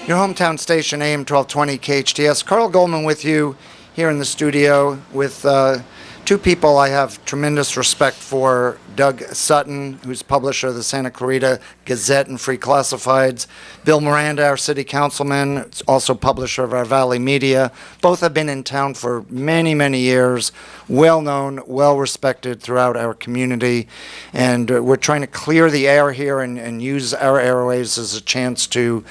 Your hometown station, AM 1220 KHTS. Carl Goldman with you here in the studio with two people I have tremendous respect for. Doug Sutton, who's publisher of the Santa Clarita Gazette and Free Classifieds. Bill Miranda, our city councilman, also publisher of our Valley Media. Both have been in town for many, many years, well-known, well-respected throughout our community. And we're trying to clear the air here and use our airwaves as a chance to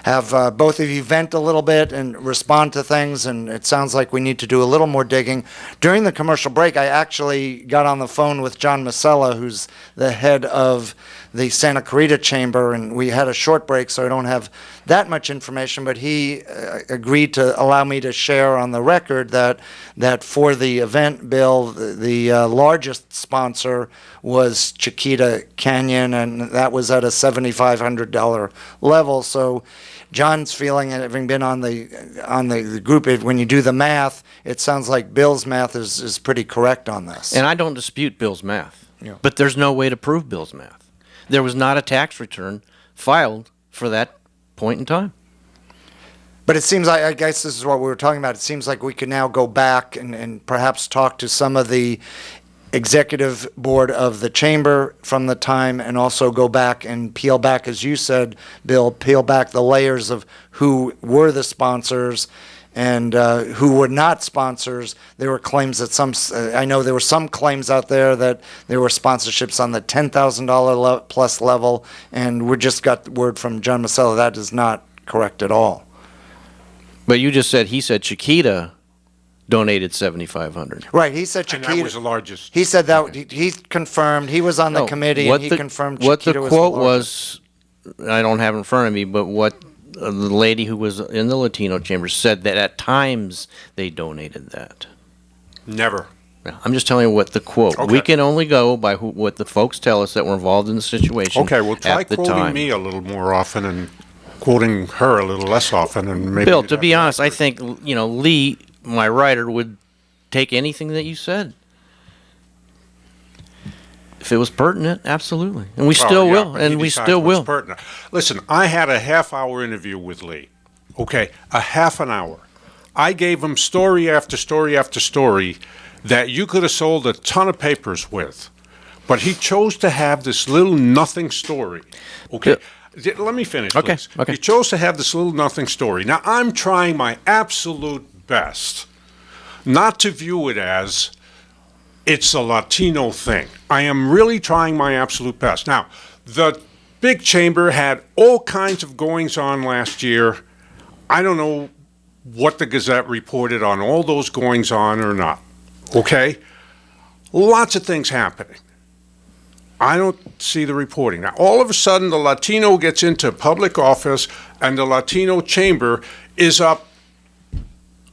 have both of you vent a little bit and respond to things, and it sounds like we need to do a little more digging. During the commercial break, I actually got on the phone with John Masella, who's the head of the Santa Clarita Chamber, and we had a short break, so I don't have that much information, but he agreed to allow me to share on the record that for the event, Bill, the largest sponsor was Chiquita Canyon, and that was at a $7,500 level. So John's feeling, having been on the group, when you do the math, it sounds like Bill's math is pretty correct on this. And I don't dispute Bill's math, Yeah. but there's no way to prove Bill's math. There was not a tax return filed for that point in time. But it seems like, I guess this is what we were talking about, it seems like we could now go back and perhaps talk to some of the executive board of the chamber from the time, and also go back and peel back, as you said, Bill, peel back the layers of who were the sponsors and who were not sponsors. There were claims that I know there were some claims out there that there were sponsorships on the $10,000 plus level, and we just got word from John Masella that is not correct at all. But you just said, he said Chiquita donated $7,500. Right, he said Chiquita. And that was the largest. He said that he confirmed. He was on the committee, and he confirmed what Chiquita the quote was the largest. I don't have in front of me, but what the lady who was in the Latino chamber said that at times they donated that. Never. I'm just telling you what the quote. Okay. We can only go by what the folks tell us that were involved in the situation. Okay, well, try at the quoting time. me a little more often and quoting her a little less often, and maybe. Bill, to be honest, I think Lee, my writer, would take anything that you said. If it was pertinent, absolutely. And we still will. And we still will. Pertinent. Listen, I had a half-hour interview with Lee. Okay, a half an hour. I gave him story after story after story that you could have sold a ton of papers with. But he chose to have this little nothing story. Okay, let me finish, please. Okay. He chose to have this little nothing story. Now, I'm trying my absolute best not to view it as it's a Latino thing. I am really trying my absolute best. Now, the big chamber had all kinds of goings on last year. I don't know what the Gazette reported on all those goings on or not. Okay? Lots of things happening. I don't see the reporting. Now, all of a sudden, the Latino gets into public office, and the Latino chamber is up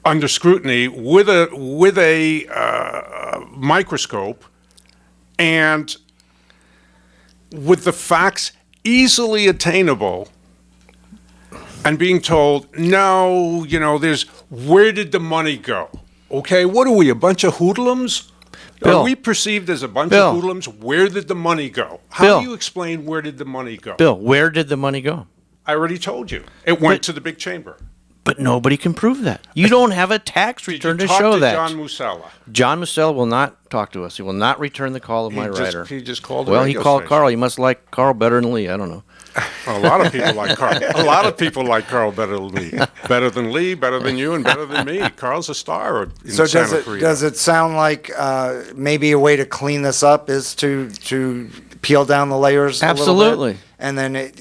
under scrutiny with a microscope, and with the facts easily attainable, and being told, no, there's, where did the money go? Okay, what are we, a bunch of hoodlums? Bill, are we perceived as a bunch Bill, of hoodlums? Where did the money go? How do you explain where did the money go? Bill, where did the money go? I already told you. It went to the big chamber. But nobody can prove that. You don't have a tax return to show that. John Musella? John Musella will not talk to us. He will not return the call of my writer. He just called. Well, he called Carl. He must like Carl better than Lee. I don't know. A lot of people like Carl. A lot of people like Carl better than me. Better than Lee, better than you, and better than me. Carl's a star in Santa Clarita. Does it sound like maybe a way to clean this up is to peel down the layers Absolutely. a little bit? And then,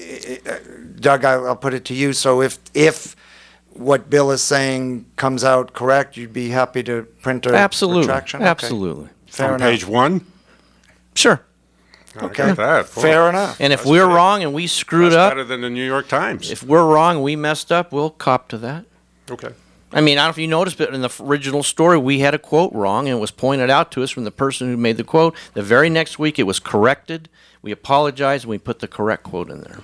Doug, I'll put it to you. So if what Bill is saying comes out correct, you'd be happy to print a retraction? Okay. Absolutely. Fair on enough. page 1? Sure. Okay. I got that. Fair enough. And if we're wrong and we screwed That's up, better than the New York Times. if we're wrong and we messed up, we'll cop to that. Okay. I mean, I don't know if you noticed, but in the original story, we had a quote wrong, and it was pointed out to us from the person who made the quote. The very next week, it was corrected. We apologized, and we put the correct quote in there.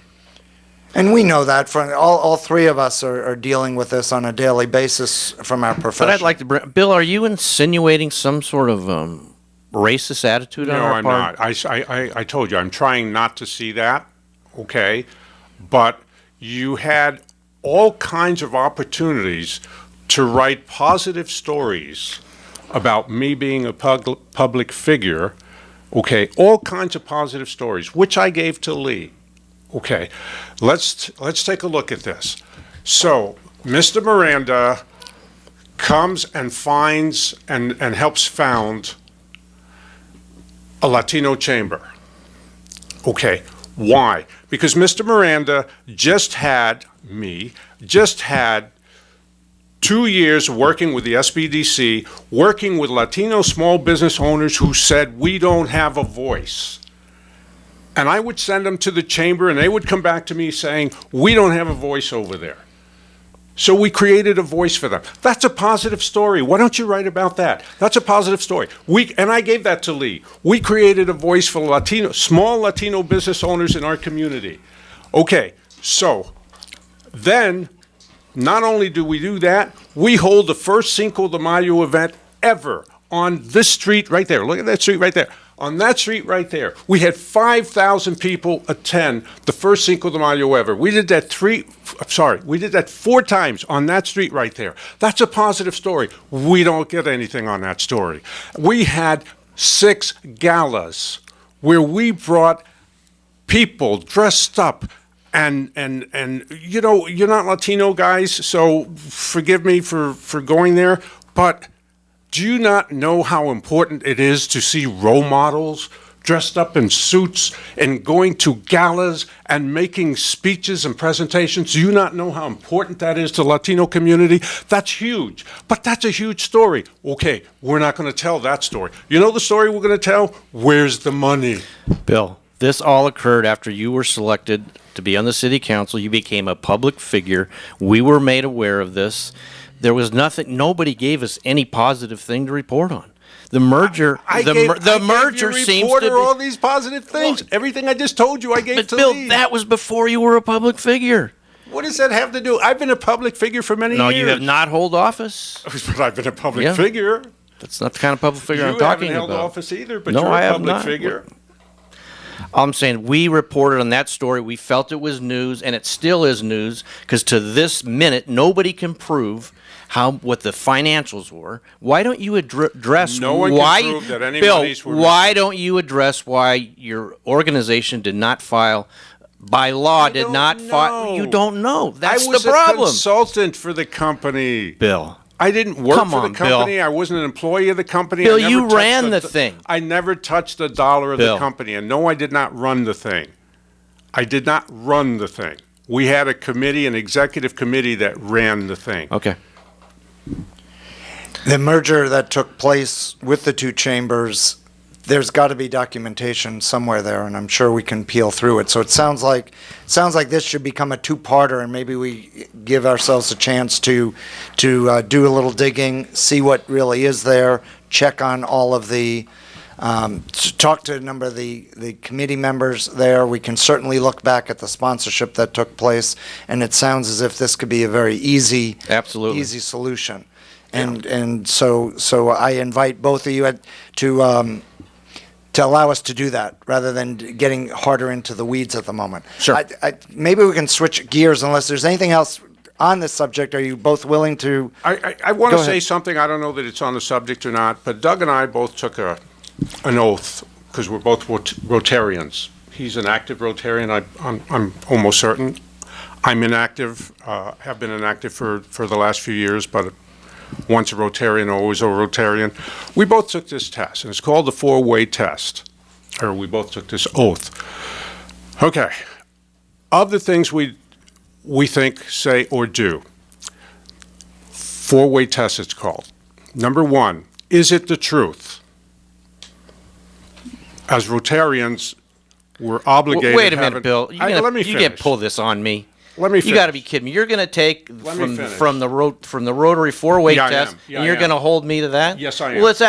And we know that from all three of us are dealing with this on a daily basis from our profession. But I'd like to bring, Bill, are you insinuating some sort of racist attitude on our part? No, I'm not. I told you, I'm trying not to see that, okay? But you had all kinds of opportunities to write positive stories about me being a public figure, okay, all kinds of positive stories, which I gave to Lee. Okay, let's take a look at this. So, Mr. Miranda comes and finds and helps found a Latino chamber. Okay, why? Because Mr. Miranda just had 2 years working with the SBDC, working with Latino small business owners who said, we don't have a voice. And I would send them to the chamber and they would come back to me saying, we don't have a voice over there. So we created a voice for them. That's a positive story. Why don't you write about that? That's a positive story. And I gave that to Lee. We created a voice for small Latino business owners in our community. Okay, so then not only do we do that, we hold the first Cinco de Mayo event ever on this street right there. Look at that street right there. On that street right there, we had 5,000 people attend the first Cinco de Mayo ever. We did that 4 times on that street right there. That's a positive story. We don't get anything on that story. We had 6 galas where we brought people dressed up and you know, you're not Latino guys, so forgive me for going there, but do you not know how important it is to see role models dressed up in suits and going to galas and making speeches and presentations? Do you not know how important that is to the Latino community? That's huge, but that's a huge story. Okay, we're not going to tell that story. You know the story we're going to tell? Where's the money? Bill, this all occurred after you were selected to be on the city council. You became a public figure. We were made aware of this. There was nothing, nobody gave us any positive thing to report on. The merger, the merger seems to be all these positive things. Everything I just told you, I gave to Bill, Lee. that was before you were a public figure. What does that have to do? I've been a public figure for many years. No, you have not held office. But I've been a public figure. That's not the kind of public figure I'm You talking haven't held about. office either, but No, you're I a have public not. figure. I'm saying we reported on that story. We felt it was news, and it still is news, because to this minute, nobody can prove what the financials were. Why don't you address No one why, can prove that any Bill, monies were why missing. don't you address why your organization did not file, by law, I did don't not file? know. You don't know. That's I was the problem. a consultant for the company. Bill. I didn't work Come for on, the company. Bill. I wasn't an employee of the company. Bill, I never you touched ran the thing. I never touched a dollar of Bill. the company. And no, I did not run the thing. I did not run the thing. We had a committee, an executive committee that ran the thing. Okay. The merger that took place with the 2 chambers, there's got to be documentation somewhere there, and I'm sure we can peel through it. So it sounds like this should become a 2-parter, and maybe we give ourselves a chance to do a little digging, see what really is there, check on all of the, talk to a number of the committee members there. We can certainly look back at the sponsorship that took place, and it sounds as if this could be a very easy solution. And so I invite both of you to allow us to do that rather than getting harder into the weeds at the moment. Sure. Maybe we can switch gears unless there's anything else on this subject. Are you both willing to? I want Go to say ahead. something. I don't know that it's on the subject or not, but Doug and I both took an oath because we're both Rotarians. He's an active Rotarian. I'm almost certain. I'm inactive, have been inactive for the last few years, but once a Rotarian, always a Rotarian. We both took this test, and it's called the 4-way test, or we both took this oath. Okay. Of the things we think, say, or do, 4-way test it's called. Number 1, is it the truth? As Rotarians, we're obligated. Wait a minute, Bill. Let me you finish. can't pull this on me. Let me You got to finish. be kidding me. You're going to take Let me finish. from the Rotary 4-way Yeah, I test, am. Yeah, and I you're am. going to hold me to that? Yes, I am. Well, it's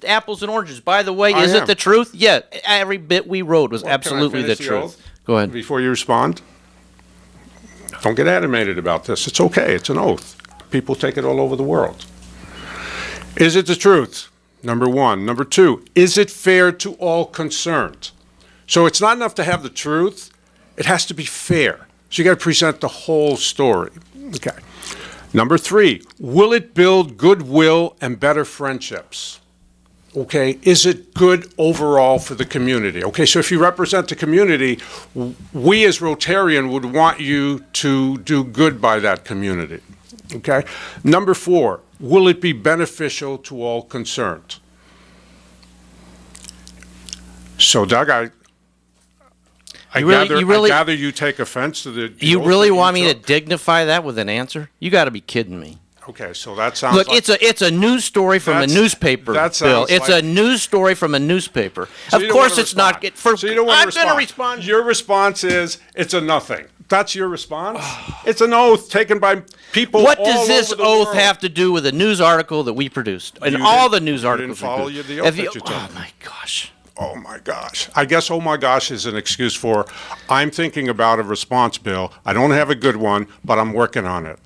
apples and oranges. By the way, I is am. it the truth? Yeah, every bit we wrote was Well, can I absolutely the finish the truth. oath? Go ahead. Before you respond, don't get animated about this. It's okay. It's an oath. People take it all over the world. Is it the truth? Number 1. Number 2, is it fair to all concerned? So it's not enough to have the truth. It has to be fair. So you got to present the whole story. Okay. Number 3, will it build goodwill and better friendships? Okay, is it good overall for the community? Okay, so if you represent the community, we as Rotarian would want you to do good by that community. Okay? Number 4, will it be beneficial to all concerned? So, Doug, I gather you take offense to the You oath really that want me to took? dignify that with an answer? You got to be kidding me. Okay, so that sounds Look, like... it's a news story from a That's- newspaper, that Bill. sounds It's like- a news story from a newspaper. So Of you don't course wanna it's not. respond. So you don't want I'm to going to respond. respond. Your response is, it's a nothing. That's your response? It's an oath taken by people What all does this over the oath world. have to do with a news article that we produced? And You all didn't- the news you articles didn't follow we produced. the oath Have that you took. Oh, my gosh. Oh, my gosh. I guess, oh, my gosh, is an excuse for, I'm thinking about a response, Bill. I don't have a good one, but I'm working on it.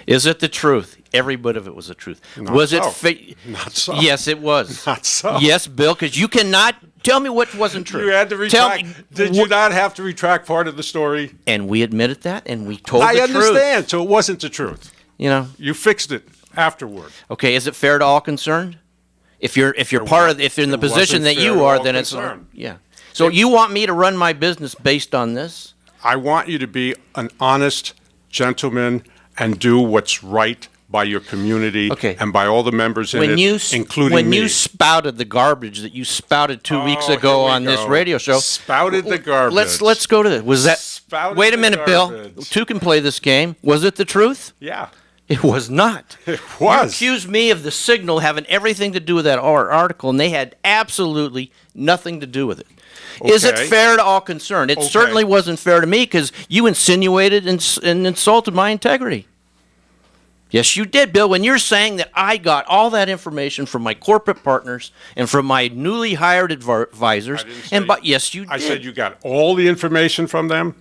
Is it the truth? Every bit of it was the truth. Not was so. it? Not so. Yes, it was. Not so. Yes, Bill, because you cannot tell me what wasn't true. You had to Tell retract. me- Did you not have to retract part of the story? And we admitted that, and we told I the truth. understand. So it wasn't the truth. You know. You fixed it afterward. Okay, is it fair to all concerned? If you're part of, if you're in the it position wasn't that fair you to are, all then concerned. it's yeah. So you want me to run my business based on this? I want you to be an honest gentleman and do what's right by your community Okay. and by all the members in it, including when me. you spouted the garbage that you spouted 2 weeks Oh, ago here we on this go. radio show, Spouted the garbage. Let's go to this. Was that? Spouted Wait a the minute, Bill. garbage. Two can play this game. Was it the truth? Yeah, It was not. it You was. accused me of the Signal having everything to do with that article, and they had absolutely nothing to do with it. Is it Okay. fair to all concerned? It Okay. certainly wasn't fair to me because you insinuated and insulted my integrity. Yes, you did, Bill, when you're saying that I got all that information from my corporate partners and from my newly hired advisors. I didn't say- Yes, you did. I said you got all the information from them?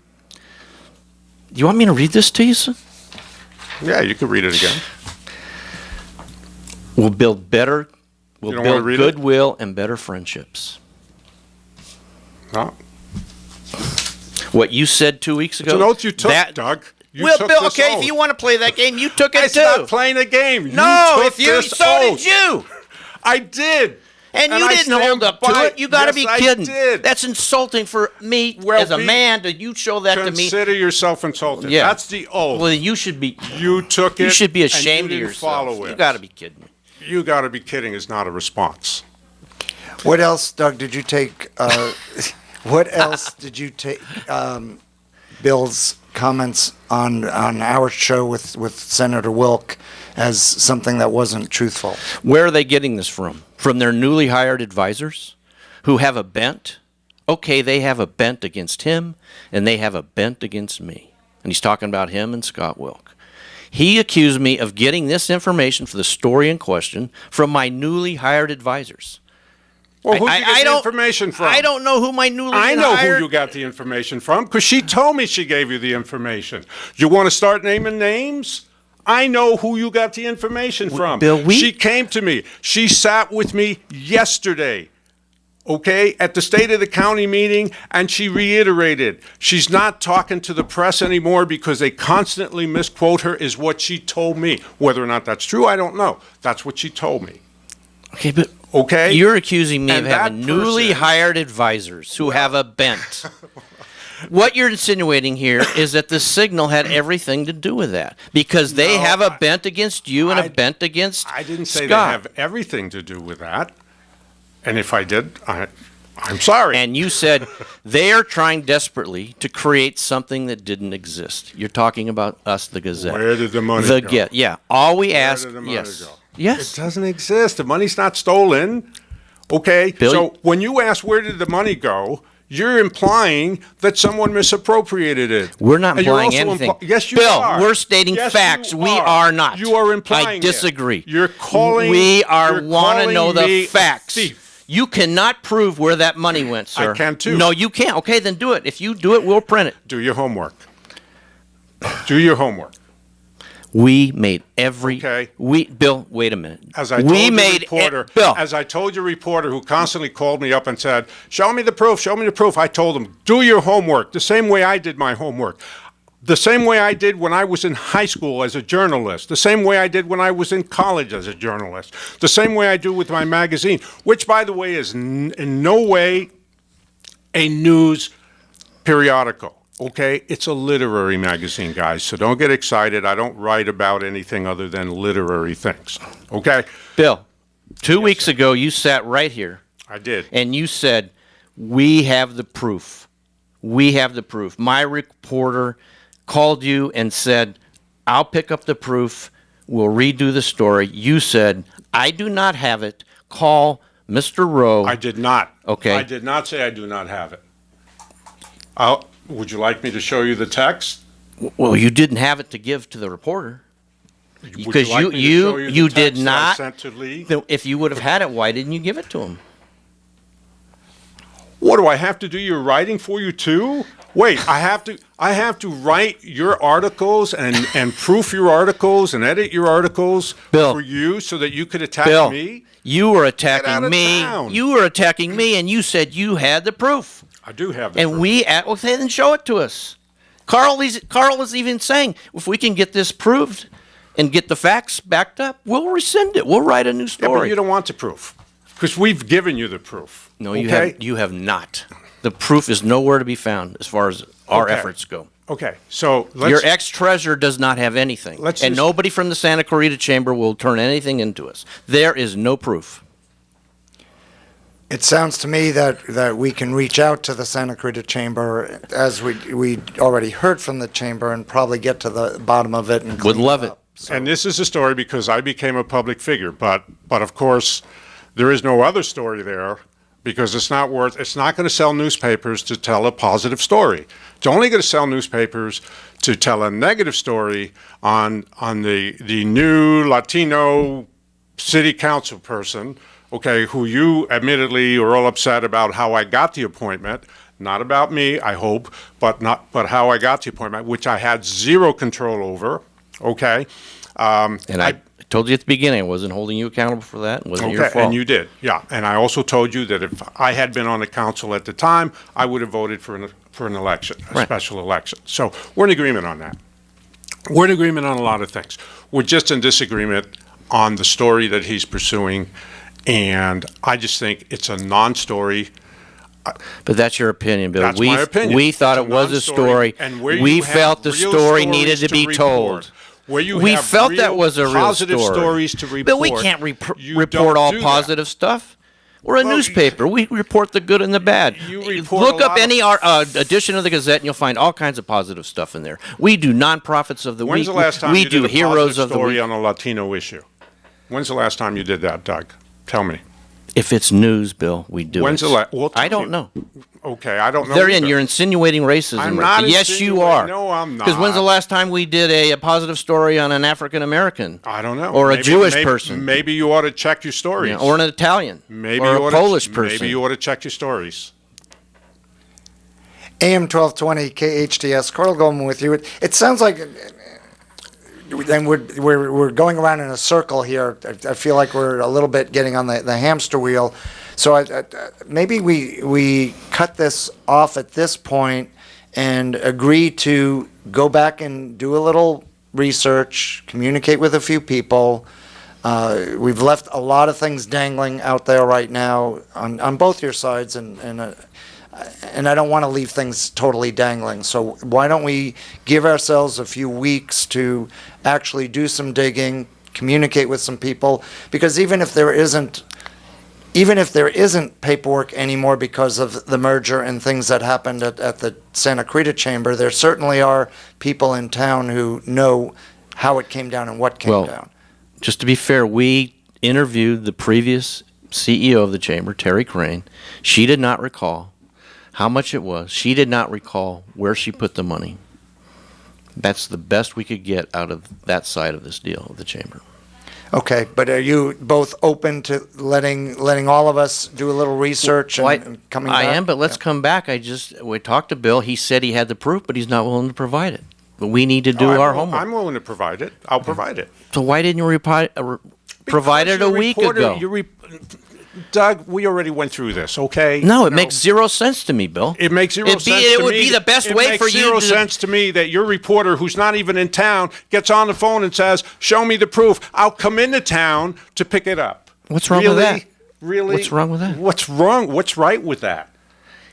You want me to read this to you, sir? Yeah, you can read it again. We'll build better, we'll You don't wanna build read it? goodwill and better friendships. No. What you said 2 weeks ago. It's an oath you took, that- Doug. You Well, took Bill, this okay, oath. if you want to play that game, you took it I too. stopped playing a game. No, you took if you this so oath. did you. I did. And you I didn't stand hold up by to it. it. You got to Yes, be I kidding. did. That's insulting for me Well, as a man. That you show that to me. Consider yourself insulted. Yeah. That's the oath. Well, you should be. You took it. You should be and ashamed you of didn't yourself. Follow it. You got to be kidding me. You got to be kidding. Is not a response. What else, Doug, did you take, what else did you take, Bill's comments on our show with Senator Wilk as something that wasn't truthful? Where are they getting this from? From their newly hired advisors who have a bent? Okay, they have a bent against him, and they have a bent against me. And he's talking about him and Scott Wilk. He accused me of getting this information for the story in question from my newly hired advisors. Well, who I- did you I get the don't- information from? I don't know who my newly I know hired... who you got the information from because she told me she gave you the information. You want to start naming names? I know who you got the information from. Bill, She came to me. She sat with me yesterday, okay, at the State of the County meeting, and she reiterated she's not talking to the press anymore because they constantly misquote her, is what she told me. Whether or not that's true, I don't know. That's what she told me. Okay, but Okay? you're accusing me And of having that newly person- hired advisors who have a bent. What you're insinuating here is that the Signal had everything to do with that because they No, have a bent against you and a I- bent against I didn't say Scott. they have everything to do with that. And if I did, I'm sorry. And you said they are trying desperately to create something that didn't exist. You're talking about us, the Gazette. Where did the money the go? Get, yeah. All we ask, did the money yes, go? yes. It doesn't exist. The money's not stolen. Okay? Bill, so when you ask where did the money go, you're implying that someone misappropriated it. We're not And you're implying also anything. yes, you Bill, are. we're stating Yes, facts. you We are not. You are implying I it. disagree. You're calling. We are you're want to calling know me the a facts. thief. You cannot prove where that money went, sir. I can too. No, you can't. Okay, then do it. If you do it, we'll print it. Do your homework. Do your homework. We made every. Okay. Bill, wait a minute. As I told we your made reporter, Bill. as I told your reporter who constantly called me up and said, "Show me the proof, show me the proof." I told him, "Do your homework," the same way I did my homework. the same way I did when I was in high school as a journalist, the same way I did when I was in college as a journalist, the same way I do with my magazine, which, by the way, is in no way a news periodical, okay? It's a literary magazine, guys, so don't get excited. I don't write about anything other than literary things, okay? Bill, 2 weeks ago, you sat right here. I did. And you said, we have the proof. We have the proof. My reporter called you and said, I'll pick up the proof. We'll redo the story. You said, I do not have it. Call Mr. Rowe. I did not. Okay. I did not say I do not have it. Would you like me to show you the text? Well, you didn't have it to give to the reporter. Would Because like me to show you the did text that I not. sent to Lee? If you would have had it, why didn't you give it to him? What do I have to do your writing for you too? Wait, I have to write your articles and proof your articles and edit your articles Bill. for you so that you could attack Bill, me? you were Get out attacking of me. town. You were attacking me, and you said you had the proof. I do have the And proof. well, then show it to us. Carl is even saying, if we can get this proved and get the facts backed up, we'll rescind it. We'll write a new Yeah, story. but you don't want the proof because we've given you the proof. No, okay? you have not. The proof is nowhere to be found as far as our Okay. efforts go. Okay, so let's. Your ex-treasurer does not have anything. Let's and just- nobody from the Santa Clarita Chamber will turn anything into us. There is no proof. It sounds to me that we can reach out to the Santa Clarita Chamber, as we already heard from the Chamber, and probably get to the bottom of it and Would clean love it it. up. So- And this is a story because I became a public figure, but of course, there is no other story there because it's not going to sell newspapers to tell a positive story. It's only going to sell newspapers to tell a negative story on the new Latino city council person, okay, who you admittedly are all upset about how I got the appointment. Not about me, I hope, but how I got the appointment, which I had zero control over. Okay. And I told you at the beginning I wasn't holding you accountable for that. It wasn't your fault. And you did, yeah. And I also told you that if I had been on the council at the time, I would have voted for an election, a Right. special election. So we're in agreement on that. We're in agreement on a lot of things. We're just in disagreement on the story that he's pursuing, and I just think it's a non-story. But that's your opinion, Bill. That's my opinion. We thought It's it was a non-story, story. and where We you have felt the real story stories needed to be report, told. Where you We have felt real that was a real positive story. stories to report. But we can't you report don't all do that. positive stuff. We're a Well, newspaper. We report the good and the bad. You report Look a up lot any of- edition of the Gazette, and you'll find all kinds of positive stuff in there. We do nonprofits of the When's week. the last time we you do did a heroes positive of the story week. on a Latino issue? When's the last time you did that, Doug? Tell me. If it's news, Bill, we do When's it. the last? Well, I tell don't me. know. Okay, I don't know. They're in. either. You're insinuating racism. I'm right not there. Yes, you insinuating- are. no, I'm Because when's the not. last time we did a positive story on an African American? I don't know. Or a Maybe- Jewish maybe- person. Maybe you ought to check your stories. Yeah, or an Italian. maybe or you a ought to- Polish person. Maybe you ought to check your stories. AM 1220 KHTS, Carl Goldman with you. It sounds like, and we're going around in a circle here. I feel like we're a little bit getting on the hamster wheel. So maybe we cut this off at this point and agree to go back and do a little research, communicate with a few people. We've left a lot of things dangling out there right now on both your sides, and I don't want to leave things totally dangling. So why don't we give ourselves a few weeks to actually do some digging, communicate with some people? Because even if there isn't paperwork anymore because of the merger and things that happened at the Santa Clarita Chamber, there certainly are people in town who know how it came down and what came down. Just to be fair, we interviewed the previous CEO of the chamber, Terry Crane. She did not recall how much it was. She did not recall where she put the money. That's the best we could get out of that side of this deal of the chamber. Okay, but are you both open to letting all of us do a little research and coming back? I am, but let's come back. We talked to Bill. He said he had the proof, but he's not willing to provide it. But we need to do our homework. I'm willing to provide it. I'll provide it. So why didn't you provide it a week ago? Doug, we already went through this, okay? No, it makes zero sense to me, Bill. It makes zero sense to me. It would be the best way for you to... It makes zero sense to me that your reporter, who's not even in town, gets on the phone and says, show me the proof. I'll come into town to pick it up. What's wrong with that? Really? What's wrong with that? What's wrong? What's right with that?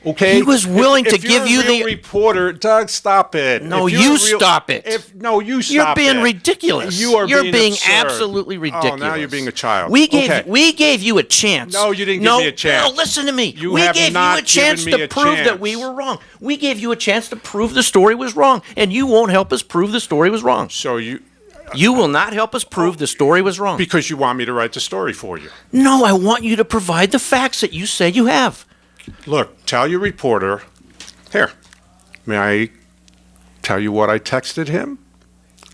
Okay. He was willing to give you the the reporter. Doug, stop it. No, If you're you a real- stop it. you stop You're it. being ridiculous. You're being absurd. absolutely ridiculous. Oh, now you're being a child. We gave Okay. you a chance. No, you didn't give me a chance. No, listen to me. You we have gave not you a chance given me to a prove that chance. we were wrong. We gave you a chance to prove the story was wrong, and you won't help us prove the story was wrong. So You will not help us prove the story was wrong. because you want me to write the story for you. No, I want you to provide the facts that you say you have. Look, tell your reporter. Here, may I tell you what I texted him?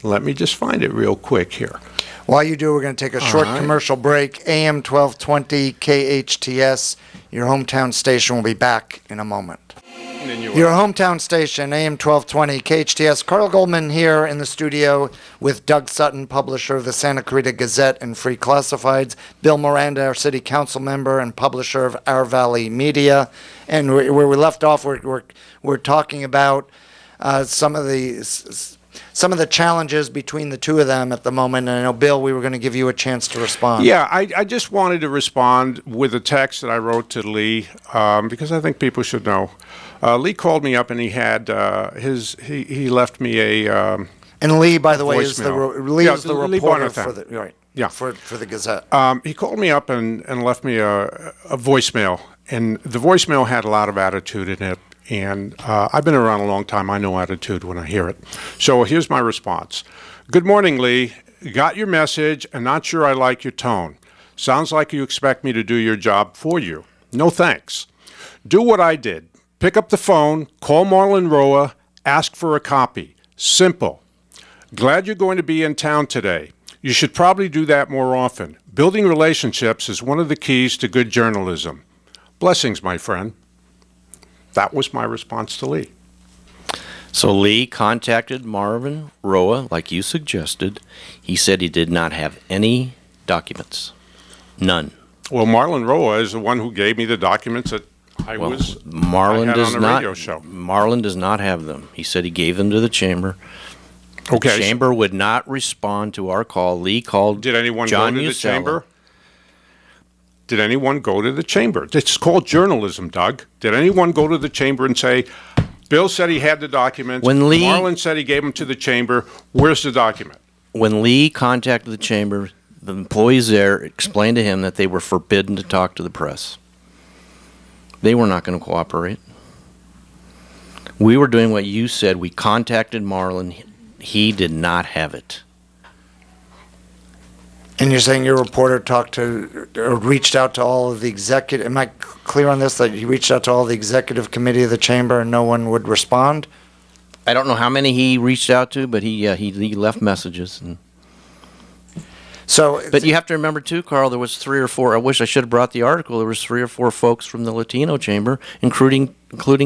Let me just find it real quick here. While you do, we're going to take a short commercial break. AM 1220 KHTS, your hometown station, will be back in a moment. Your hometown station, AM 1220 KHTS. Carl Goldman here in the studio with Doug Sutton, publisher of the Santa Clarita Gazette and Free Classifieds, Bill Miranda, our city council member and publisher of Our Valley Media. And where we left off, we're talking about some of the challenges between the two of them at the moment. And I know, Bill, we were going to give you a chance to respond. Yeah, I just wanted to respond with a text that I wrote to Lee because I think people should know. Lee called me up and he had he left me a And Lee, by the way, is the voicemail. is the Lee reporter Barnathan. for the right. Yeah. For the Gazette. He called me up and left me a voicemail, and the voicemail had a lot of attitude in it. And I've been around a long time. I know attitude when I hear it. So here's my response. Good morning, Lee. Got your message and not sure I like your tone. Sounds like you expect me to do your job for you. No thanks. Do what I did. Pick up the phone, call Marlon Roa, ask for a copy. Simple. Glad you're going to be in town today. You should probably do that more often. Building relationships is one of the keys to good journalism. Blessings, my friend. That was my response to Lee. So Lee contacted Marvin Roa, like you suggested. He said he did not have any documents. None. Well, Marlon Roa is the one who gave me the documents that I had does on a not. radio show. Marlon does not have them. He said he gave them to the chamber. Okay. The chamber would not respond to our call. Lee called. Did anyone John go to the Usella. chamber? Did anyone go to the chamber? It's called journalism, Doug. Did anyone go to the chamber and say, Bill said he had the documents, Marlon said he gave them to the chamber, where's the document? When Lee contacted the chamber, the employees there explained to him that they were forbidden to talk to the press. They were not going to cooperate. We were doing what you said. We contacted Marlon. He did not have it. And you're saying your reporter talked to or reached out to all of the executive. Am I clear on this? That you reached out to all the executive committee of the chamber and no one would respond? I don't know how many he reached out to, but he left messages. But you have to remember too, Carl. There was 3 or 4. I wish I should have brought the article. There was 3 or 4 folks from the Latino chamber, including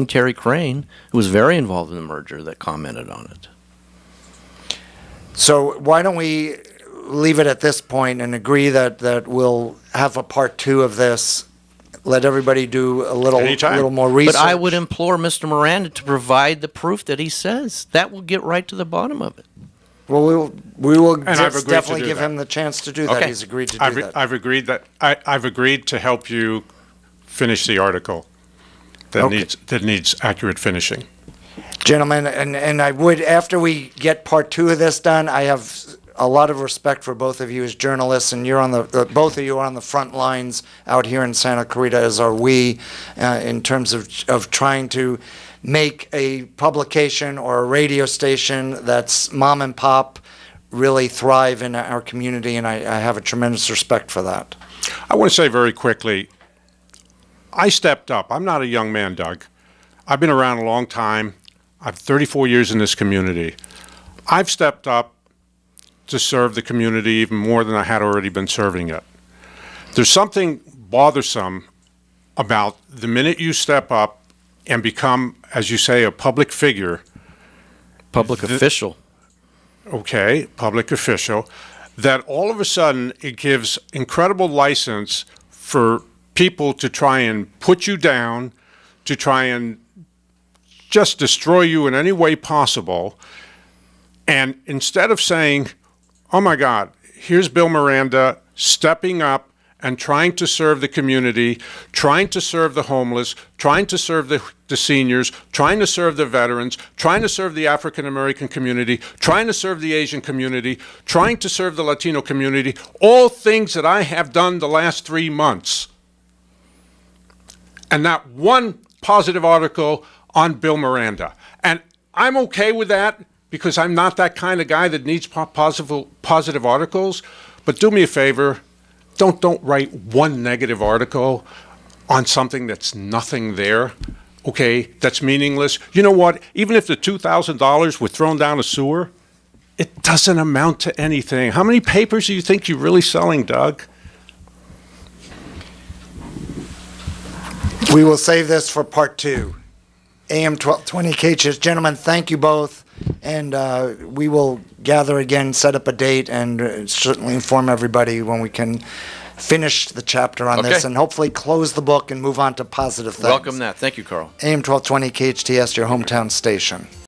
Terry Crane, who was very involved in the merger, that commented on it. So why don't we leave it at this point and agree that we'll have a part 2 of this? Let everybody do a little more research. But I would implore Mr. Miranda to provide the proof that he says. That will get right to the bottom of it. Well, we will I've definitely give him the chance to do that. Okay. He's agreed to do that. I've agreed to help you finish the article that needs accurate finching. Gentlemen, and I would, after we get part 2 of this done, I have a lot of respect for both of you as journalists, and you're on both of you are on the front lines out here in Santa Clarita, as are we, in terms of trying to make a publication or a radio station that's mom and pop really thrive in our community, and I have a tremendous respect for that. I want to say very quickly, I stepped up. I'm not a young man, Doug. I've been around a long time. I've 34 years in this community. I've stepped up to serve the community even more than I had already been serving it. There's something bothersome about the minute you step up and become, as you say, a public figure. Public official. Okay, public official, that all of a sudden it gives incredible license for people to try and put you down, to try and just destroy you in any way possible. And instead of saying, oh my God, here's Bill Miranda stepping up and trying to serve the community, trying to serve the homeless, trying to serve the seniors, trying to serve the veterans, trying to serve the African American community, trying to serve the Asian community, trying to serve the Latino community, all things that I have done the last 3 months. And not one positive article on Bill Miranda. And I'm okay with that because I'm not that kind of guy that needs positive articles. But do me a favor, don't write one negative article on something that's nothing there, okay, that's meaningless. You know what? Even if the $2,000 were thrown down a sewer, it doesn't amount to anything. How many papers do you think you're really selling, Doug? We will save this for part 2. AM 1220 KHTS. Gentlemen, thank you both. And we will gather again, set up a date, and certainly inform everybody when we can finish the chapter on this Okay. and hopefully close the book and move on to positive things. Welcome that. Thank you, Carl. AM 1220 KHTS, your hometown station.